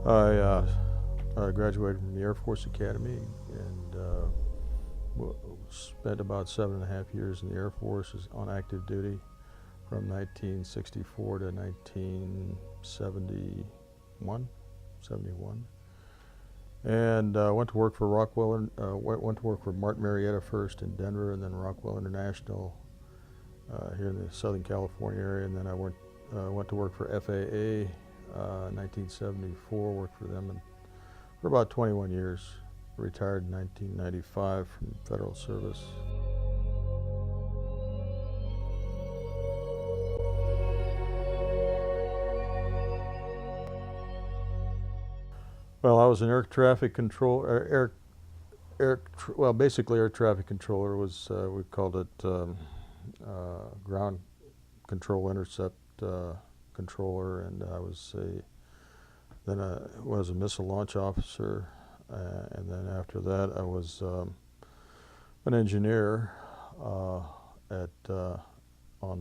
I graduated from the Air Force Academy and spent about 7.5 years in the Air Force on active duty from 1964 to 1971, 71. And went to work for went to work for Martin Marietta first in Denver, and then Rockwell International here in the Southern California area. And then I went to work for FAA 1974, worked for them for about 21 years. Retired in 1995 from federal service. Well, I was an air traffic control, basically air traffic controller was, we called it ground control intercept controller, and I was then I was a missile launch officer, and then after that I was an engineer on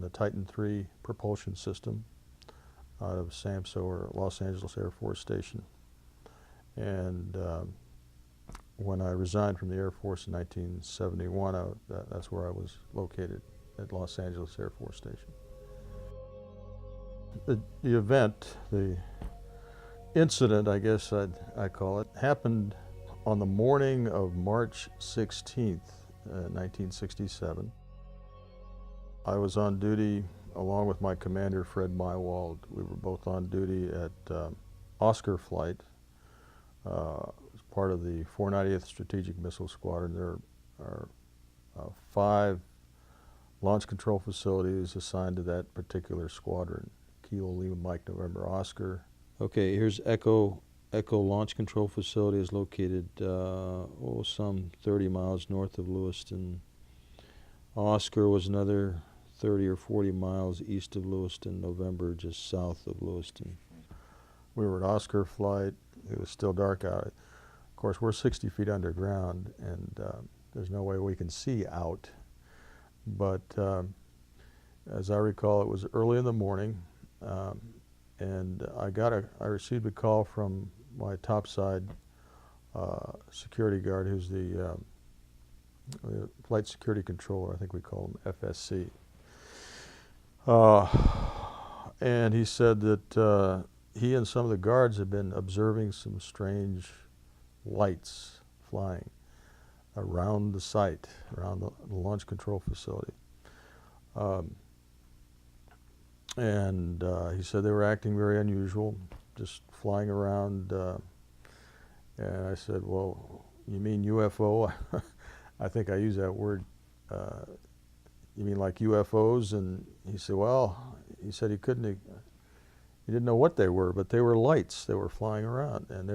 the Titan III propulsion system out of SAMSO, or Los Angeles Air Force Station. And when I resigned from the Air Force in 1971, that's where I was located, at Los Angeles Air Force Station. The event, the incident, I guess I call it, happened on the morning of March 16th, 1967. I was on duty along with my commander, Fred Mywald. We were both on duty at Oscar Flight. As part of the 490th Strategic Missile Squadron. There are 5 launch control facilities assigned to that particular squadron. Kilo, Lima, Mike, November, Oscar. Okay, here's Echo Launch Control Facility is located some 30 miles north of Lewiston. Oscar was another 30 or 40 miles east of Lewiston. November just south of Lewiston. We were at Oscar Flight. It was still dark out. Of course, we're 60 feet underground, and there's no way we can see out. But as I recall, it was early in the morning, and I received a call from my topside security guard, who's the flight security controller. I think we call him FSC. And he said that he and some of the guards had been observing some strange lights flying around the site, around the launch control facility. And he said they were acting very unusual, just flying around. And I said, well, you mean UFO? I think I used that word. You mean like UFOs? And he said, well, he said he didn't know what they were, but they were lights. They were flying around, and they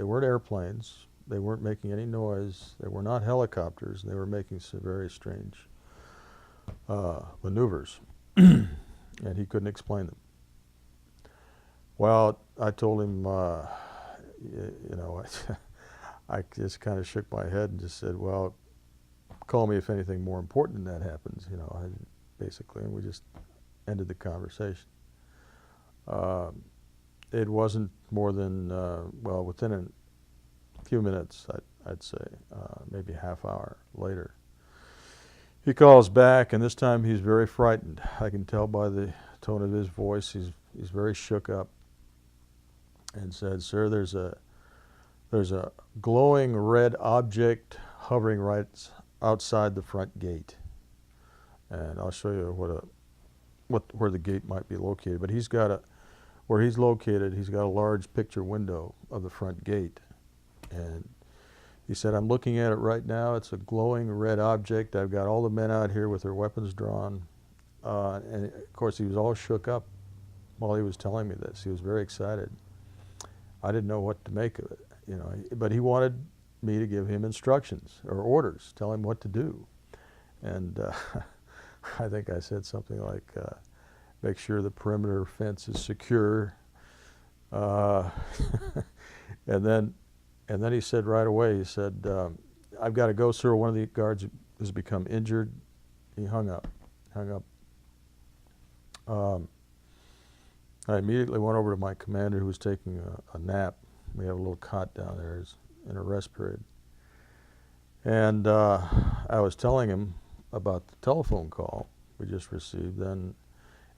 weren't airplanes. They weren't making any noise. They were not helicopters. They were making some very strange maneuvers, and he couldn't explain them. Well, I told him, I just kind of shook my head and just said, well, call me if anything more important than that happens, basically, and we just ended the conversation. It wasn't more than, within a few minutes, I'd say, maybe a half hour later. He calls back, and this time he's very frightened. I can tell by the tone of his voice. He's very shook up, and said, "Sir, there's a glowing red object hovering right outside the front gate." And I'll show you where the gate might be located. But where he's located, he's got a large picture window of the front gate. And he said, "I'm looking at it right now. It's a glowing red object. I've got all the men out here with their weapons drawn." And of course, he was all shook up while he was telling me this. He was very excited. I didn't know what to make of it, but he wanted me to give him instructions or orders, tell him what to do. And I think I said something like, make sure the perimeter fence is secure. And then he said right away, he said, "I've got to go, sir. One of the guards has become injured." He hung up. I immediately went over to my commander, who was taking a nap, We have a little cot down there in a rest period. And I was telling him about the telephone call we just received. And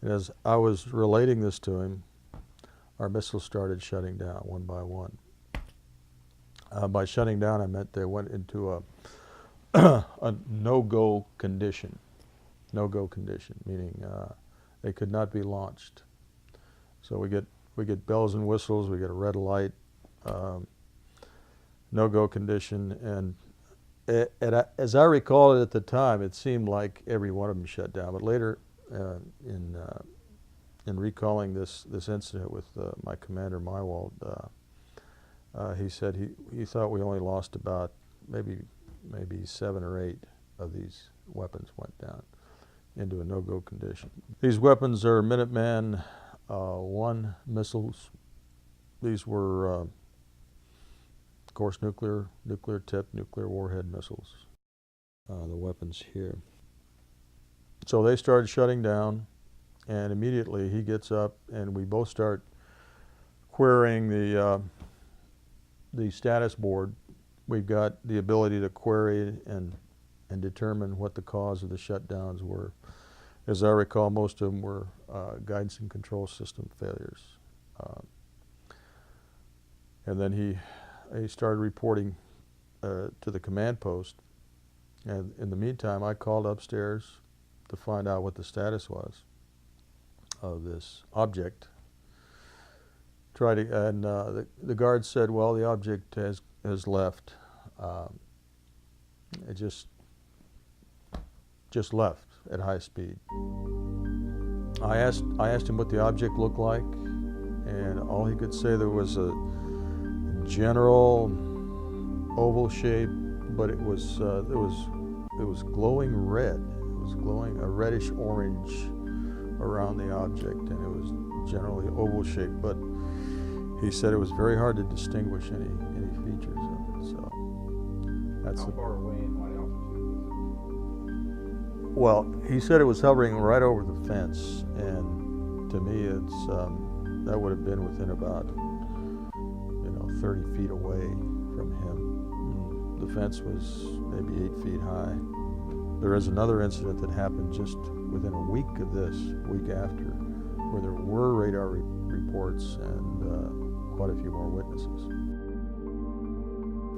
as I was relating this to him, our missiles started shutting down one by one. By shutting down, I meant they went into a a no-go condition. No-go condition, meaning they could not be launched. So we get bells and whistles. We get a red light, no-go condition, and as I recall it at the time, it seemed like every one of them shut down. But later, in recalling this incident with my commander Mywald, he said he thought we only lost about maybe 7 or 8 of these weapons went down into a no-go condition. These weapons are Minuteman I missiles. These were, of course, nuclear tipped, nuclear warhead missiles. The weapons here. So they started shutting down, and immediately he gets up, and we both start querying the status board. We've got the ability to query and determine what the cause of the shutdowns were. As I recall, most of them were guidance and control system failures. And then he started reporting to the command post. And in the meantime, I called upstairs to find out what the status was of this object. The guard said, well, the object has left. It just left at high speed. I asked him what the object looked like, and all he could say, there was a general oval shape, but it was glowing red. It was glowing a reddish orange around the object, and it was generally oval shaped. But he said it was very hard to distinguish any features of it. So that's how far away and what altitude was it? Well, he said it was hovering right over the fence, and to me, it's that would have been within about 30 feet away from him. The fence was maybe 8 feet high. There is another incident that happened just within a week of this, week after, where there were radar reports and quite a few more witnesses.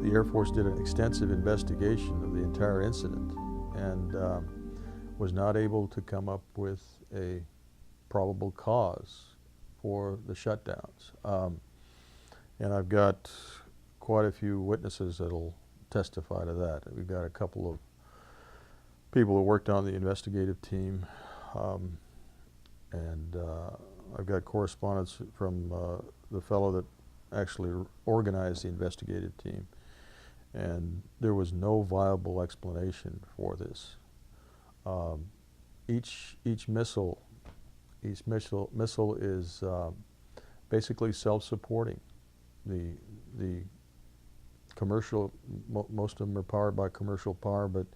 The Air Force did an extensive investigation of the entire incident and was not able to come up with a probable cause for the shutdowns. And I've got quite a few witnesses that'll testify to that. We've got a couple of people who worked on the investigative team, and I've got correspondence from the fellow that actually organized the investigative team, and there was no viable explanation for this. Each missile is basically self-supporting. The commercial, most of them are powered by commercial power, but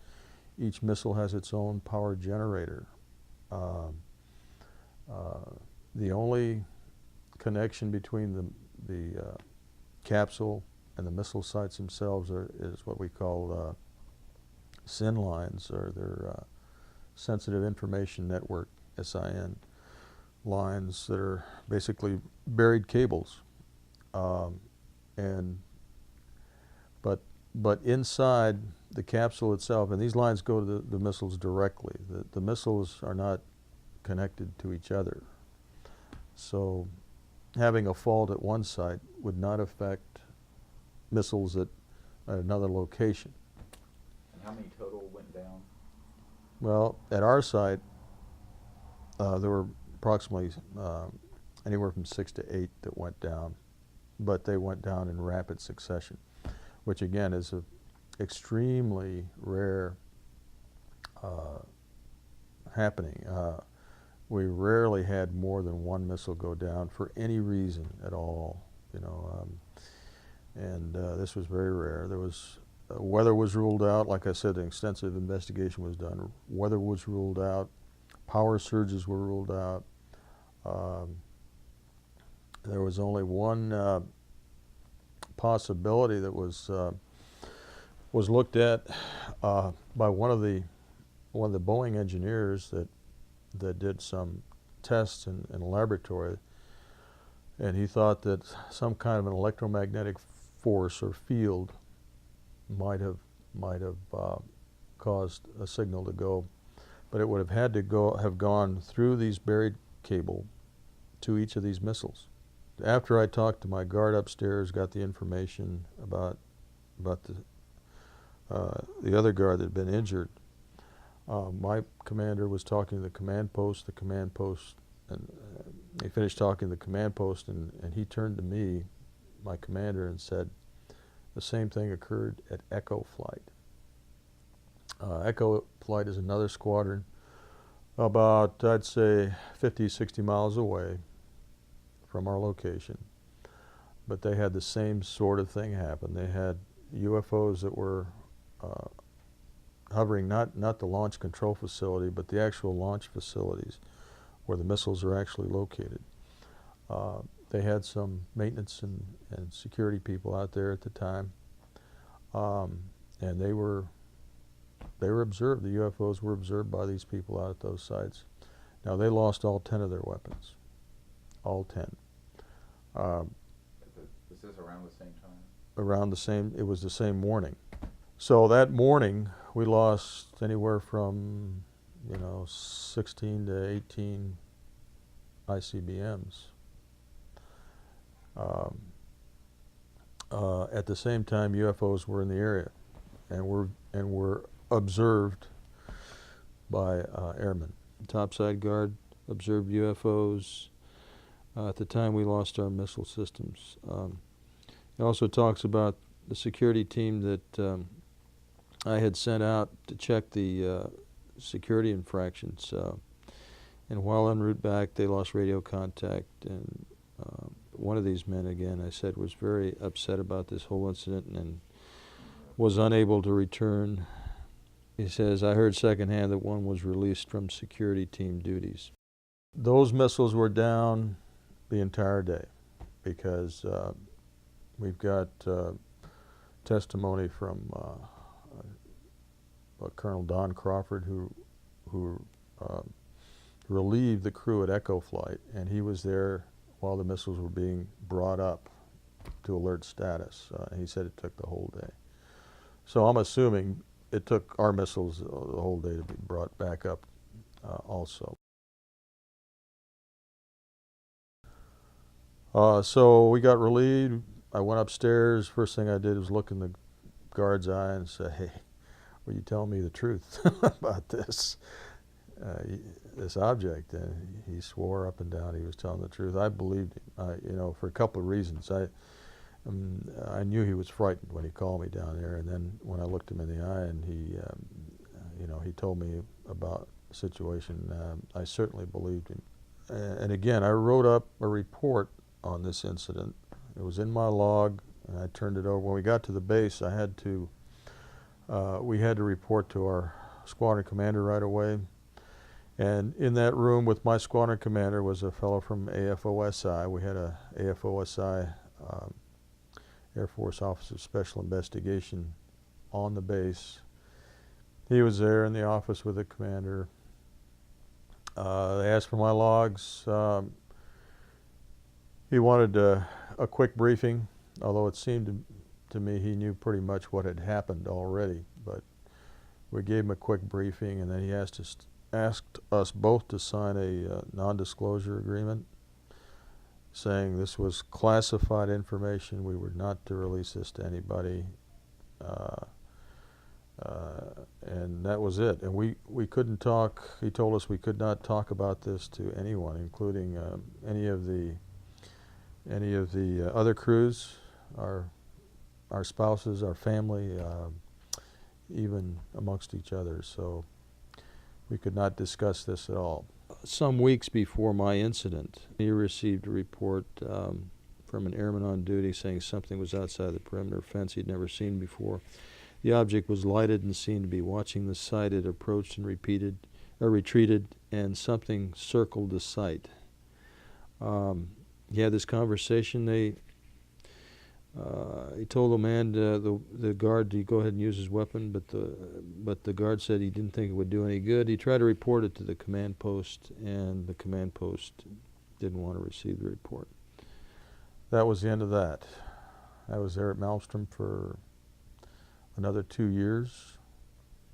each missile has its own power generator. The only connection between the capsule and the missile sites themselves is what we call SIN lines, or their Sensitive Information Network, SIN lines, that are basically buried cables. But inside the capsule itself, and these lines go to the missiles directly. The missiles are not connected to each other. So having a fault at one site would not affect missiles at another location. And how many total went down? Well, at our site, there were approximately anywhere from 6 to 8 that went down, but they went down in rapid succession, which again is an extremely rare happening. We rarely had more than one missile go down for any reason at all, and this was very rare. There was weather was ruled out. Like I said, an extensive investigation was done. Weather was ruled out. Power surges were ruled out. There was only one possibility that was looked at by one of the Boeing engineers that did some tests in a laboratory, and he thought that some kind of an electromagnetic force or field might have caused a signal to go, but it would have had to have gone through these buried cable to each of these missiles. After I talked to my guard upstairs, got the information about the other guard that had been injured, my commander was talking to the command post, and he finished talking to the command post, and he turned to me, my commander, and said, the same thing occurred at Echo Flight. Echo Flight is another squadron about, I'd say, 50, 60 miles away from our location. But they had the same sort of thing happen. They had UFOs that were hovering, not the launch control facility, but the actual launch facilities where the missiles are actually located. They had some maintenance and security people out there at the time, and they were observed. The UFOs were observed by these people out at those sites. Now, they lost all 10 of their weapons, all 10. Was this around the same time? It was the same morning. So that morning, we lost anywhere from, 16 to 18 ICBMs. At the same time, UFOs were in the area, and were observed by airmen. Topside guard observed UFOs. At the time, we lost our missile systems. It also talks about the security team that I had sent out to check the security infractions. And while en route back, they lost radio contact, and one of these men, again, I said, was very upset about this whole incident and was unable to return. He says, I heard secondhand that one was released from security team duties. Those missiles were down the entire day because we've got testimony from Colonel Don Crawford, who relieved the crew at Echo Flight, and he was there while the missiles were being brought up to alert status. He said it took the whole day. So I'm assuming it took our missiles the whole day to be brought back up also. So we got relieved. I went upstairs. First thing I did was look in the guard's eye and say, hey, were you telling me the truth about this object? And he swore up and down he was telling the truth. I believed him, for a couple of reasons. I knew he was frightened when he called me down there, and then when I looked him in the eye and he told me about the situation, I certainly believed him. And again, I wrote up a report on this incident. It was in my log, and I turned it over. When we got to the base, we had to report to our squadron commander right away. And in that room with my squadron commander was a fellow from AFOSI. We had a AFOSI, Air Force Office of Special Investigation, on the base. He was there in the office with the commander. They asked for my logs. He wanted a quick briefing, although it seemed to me he knew pretty much what had happened already. But we gave him a quick briefing, and then he asked us both to sign a non-disclosure agreement saying this was classified information. We were not to release this to anybody. And that was it. And we couldn't talk. He told us we could not talk about this to anyone, including any of the other crews, our spouses, our family, even amongst each other. So we could not discuss this at all. Some weeks before my incident, he received a report from an airman on duty saying something was outside the perimeter fence he'd never seen before. The object was lighted and seemed to be watching the site. It approached and retreated, and something circled the site. He had this conversation. He told the man, the guard, to go ahead and use his weapon, but the guard said he didn't think it would do any good. He tried to report it to the command post, and the command post didn't want to receive the report. That was the end of that. I was there at Malmstrom for another 2 years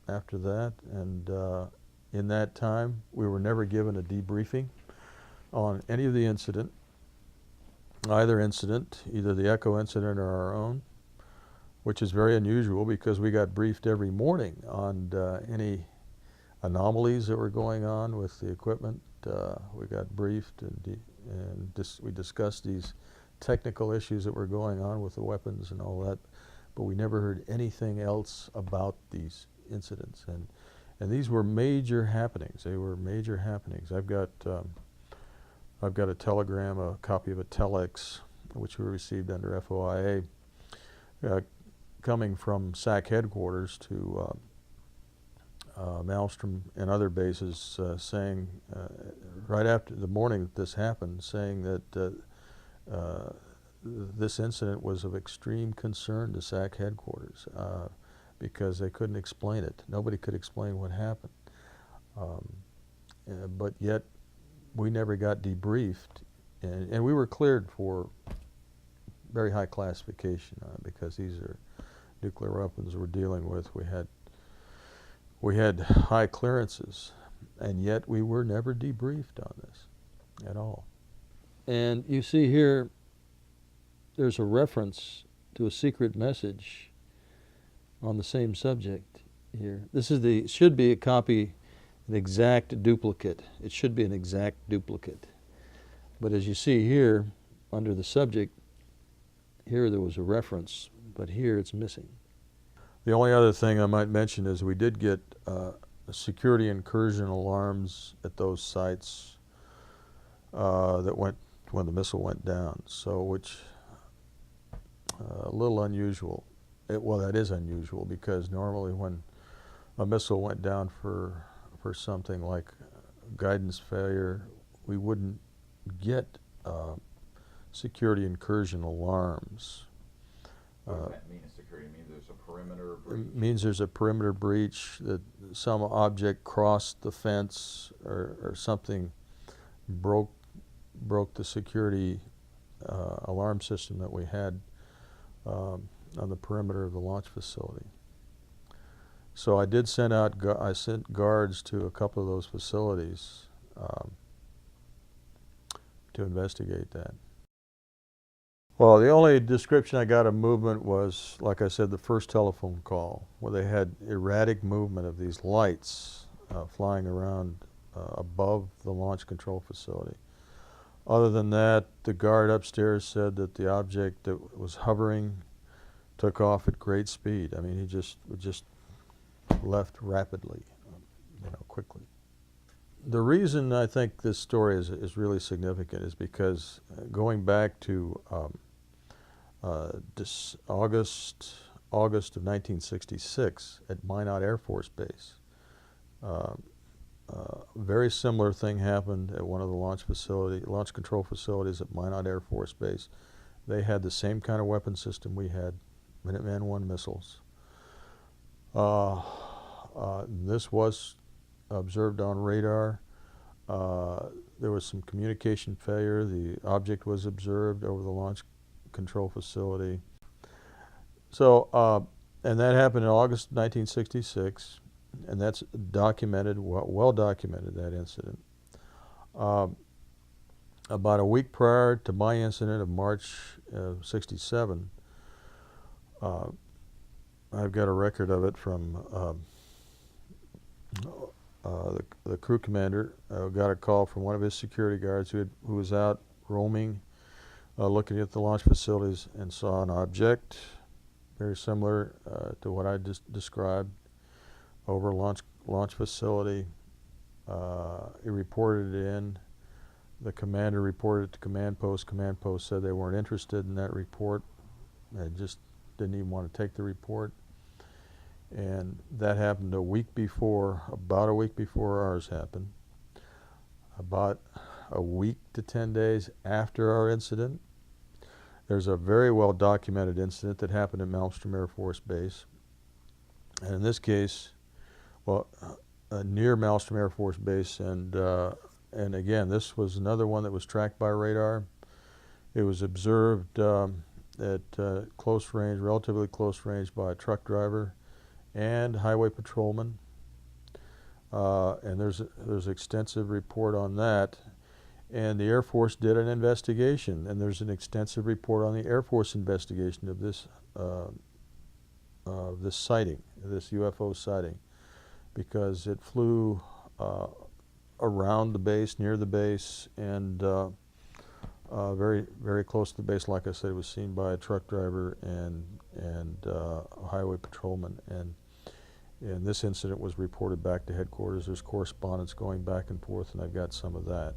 after that, and in that time we were never given a debriefing on any of the incident, either incident, either the Echo incident or our own, which is very unusual because we got briefed every morning on any anomalies that were going on with the equipment. We got briefed, and we discussed these technical issues that were going on with the weapons and all that, but we never heard anything else about these incidents. And these were major happenings. They were major happenings. I've got a telegram, a copy of a telex, which we received under FOIA, coming from SAC headquarters to Malmstrom and other bases, saying, right after the morning that this happened, saying that this incident was of extreme concern to SAC headquarters because they couldn't explain it. Nobody could explain what happened. But yet, we never got debriefed, and we were cleared for very high classification because these are nuclear weapons we're dealing with. We had high clearances, and yet we were never debriefed on this at all. And you see here, there's a reference to a secret message on the same subject here. This is should be a copy, an exact duplicate. It should be an exact duplicate. But as you see here, under the subject, here there was a reference, but here it's missing. The only other thing I might mention is we did get security incursion alarms at those sites that went when the missile went down, so which a little unusual. Well, that is unusual because normally when a missile went down for something like guidance failure, we wouldn't get security incursion alarms. What does that mean, security? It means there's a perimeter breach? It means there's a perimeter breach, that some object crossed the fence or something broke the security alarm system that we had on the perimeter of the launch facility. So I did send out, I sent guards to a couple of those facilities to investigate that. Well, the only description I got of movement was, like I said, the first telephone call, where they had erratic movement of these lights flying around above the launch control facility. Other than that, the guard upstairs said that the object that was hovering took off at great speed. I mean, he just left rapidly, quickly. The reason I think this story is really significant is because going back to August of 1966 at Minot Air Force Base, very similar thing happened at one of the launch control facilities at Minot Air Force Base. They had the same kind of weapon system we had, Minuteman I missiles. This was observed on radar. There was some communication failure. The object was observed over the launch control facility. So, and that happened in August 1966, and that's documented, well documented, that incident. About a week prior to my incident of March of '67, I've got a record of it from the crew commander. Got a call from one of his security guards who was out roaming, looking at the launch facilities, and saw an object very similar to what I just described over a launch facility. He reported it in. The commander reported it to command post. Command post said they weren't interested in that report. They just didn't even want to take the report. And that happened about a week before ours happened. About a week to 10 days after our incident, There's a very well documented incident that happened at Malmstrom Air Force Base. And in this case, well, near Malmstrom Air Force Base, and again, this was another one that was tracked by radar. It was observed at close range, relatively close range, by a truck driver and highway patrolman. And there's extensive report on that. And the Air Force did an investigation, and there's an extensive report on the Air Force investigation of this sighting, this UFO sighting, because it flew around the base, near the base, and very, very close to the base. Like I said, it was seen by a truck driver and a highway patrolman. And this incident was reported back to headquarters. There's correspondence going back and forth, and I've got some of that.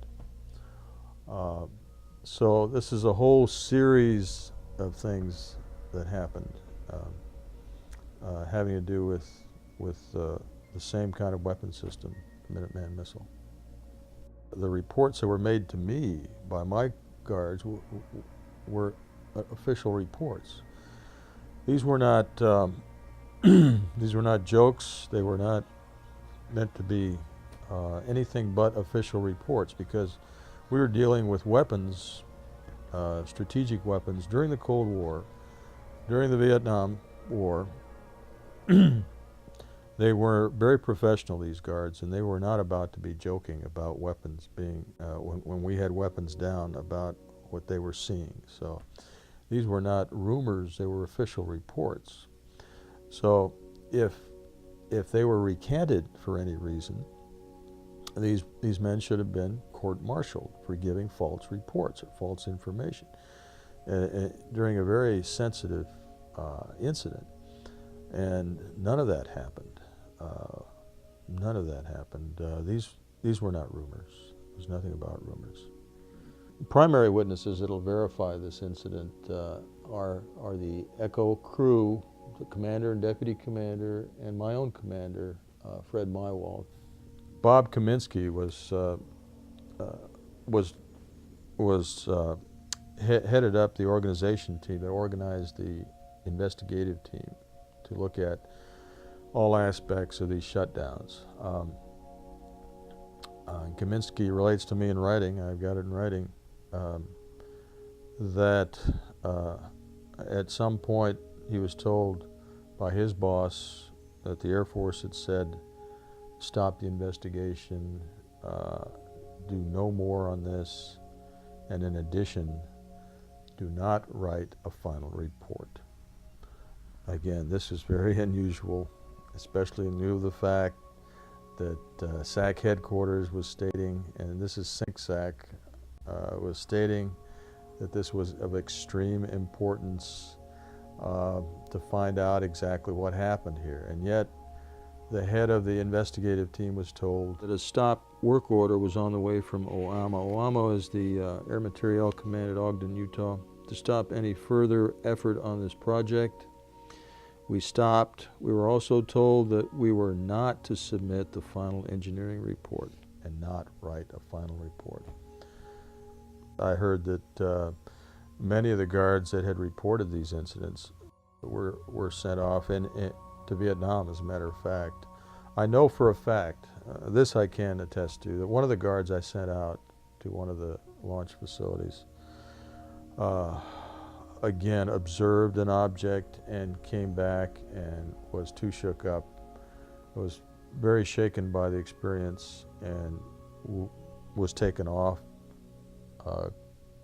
So this is a whole series of things that happened having to do with the same kind of weapon system, the Minuteman missile. The reports that were made to me by my guards were official reports. These were not these were not jokes. They were not meant to be anything but official reports, because we were dealing with weapons, strategic weapons, during the Cold War, during the Vietnam War. They were very professional, these guards, and they were not about to be joking about weapons being, when we had weapons down, about what they were seeing. So these were not rumors, they were official reports. So if they were recanted for any reason, these men should have been court-martialed for giving false reports or false information during a very sensitive incident. And none of that happened. None of that happened. These were not rumors. There's nothing about rumors. Primary witnesses that'll verify this incident are the Echo crew, the commander and deputy commander, and my own commander, Fred Mywald. Bob Kaminsky headed up the organization team that organized the investigative team to look at all aspects of these shutdowns. Kaminsky relates to me in writing, I've got it in writing, that at some point he was told by his boss that the Air Force had said, stop the investigation, do no more on this, and in addition, do not write a final report. Again, this is very unusual, especially in lieu of the fact that SAC headquarters was stating, and this is SINCSAC, was stating that this was of extreme importance to find out exactly what happened here. And yet, the head of the investigative team was told that a stop work order was on the way from OAMA. OAMA is the Air Materiel Command at Ogden, Utah, to stop any further effort on this project. We stopped. We were also told that we were not to submit the final engineering report and not write a final report. I heard that many of the guards that had reported these incidents were sent off to Vietnam, as a matter of fact. I know for a fact, this I can attest to, that one of the guards I sent out to one of the launch facilities again observed an object and came back and was too shook up, was very shaken by the experience, and was taken off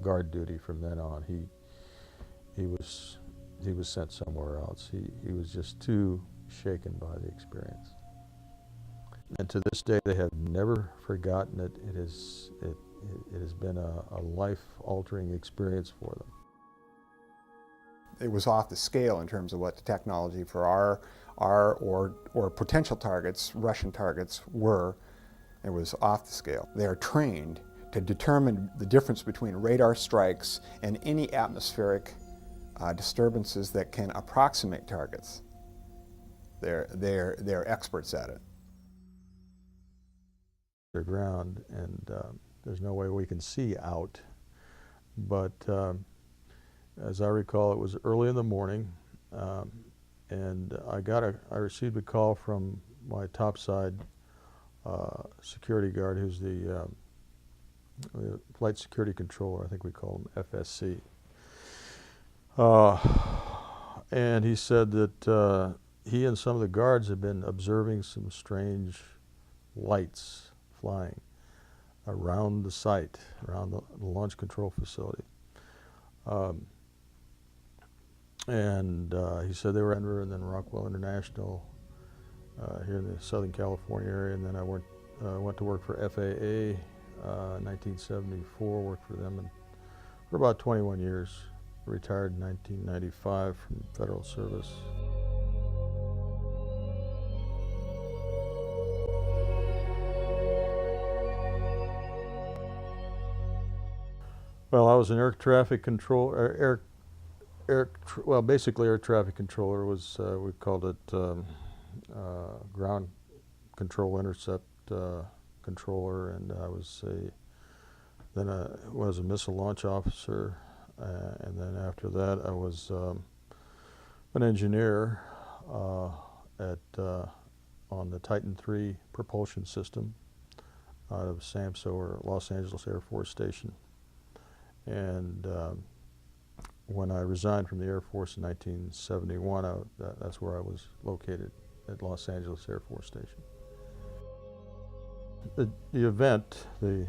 guard duty from then on. He was sent somewhere else. He was just too shaken by the experience. And to this day, they have never forgotten it. It has been a life-altering experience for them. It was off the scale in terms of what the technology for our or potential targets, Russian targets, were. It was off the scale. They are trained to determine the difference between radar strikes and any atmospheric disturbances that can approximate targets. They're experts at it. Underground, and there's no way we can see out, but As I recall, it was early in the morning, and I received a call from my topside security guard, who's the flight security controller. I think we call him FSC. And he said that he and some of the guards had been observing some strange lights flying around the site, around the launch control facility. And he said they were in Denver and then Rockwell International here in the Southern California area. And then I went to work for FAA 1974, worked for them for about 21 years. Retired in 1995 from federal service. Well, I was an air traffic control, basically air traffic controller was, we called it ground control intercept controller, and I was then I was a missile launch officer, and then after that I was an engineer on the Titan III propulsion system out of SAMSO, or Los Angeles Air Force Station. And when I resigned from the Air Force in 1971, that's where I was located, at Los Angeles Air Force Station. The event, the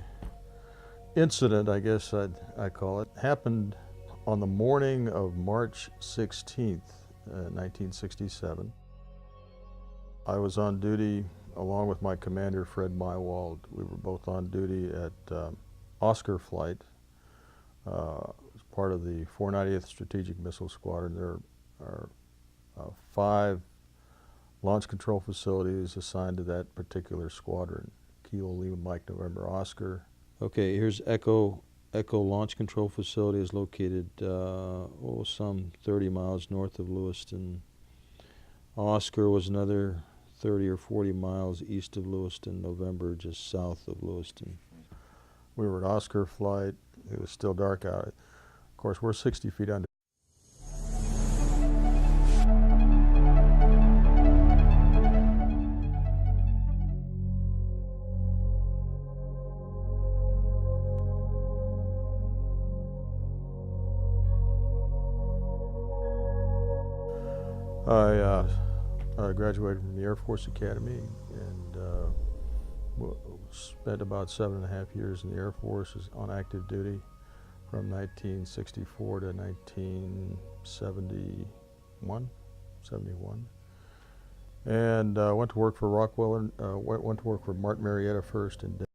incident, I guess I call it, happened on the morning of March 16th, 1967. I was on duty along with my commander, Fred Mywald. We were both on duty at Oscar Flight. As part of the 490th Strategic Missile Squadron. There are 5 launch control facilities assigned to that particular squadron. Kilo Lima Mike November Oscar. Okay, here's Echo Launch Control Facility is located some 30 miles north of Lewiston. Oscar was another 30 or 40 miles east of Lewiston. November just south of Lewiston. We were at Oscar Flight. It was still dark out. Of course, we're 60 feet under. I graduated from the Air Force Academy and spent about 7.5 years in the Air Force on active duty from 1964 to 1971, and went to work for Martin Marietta first in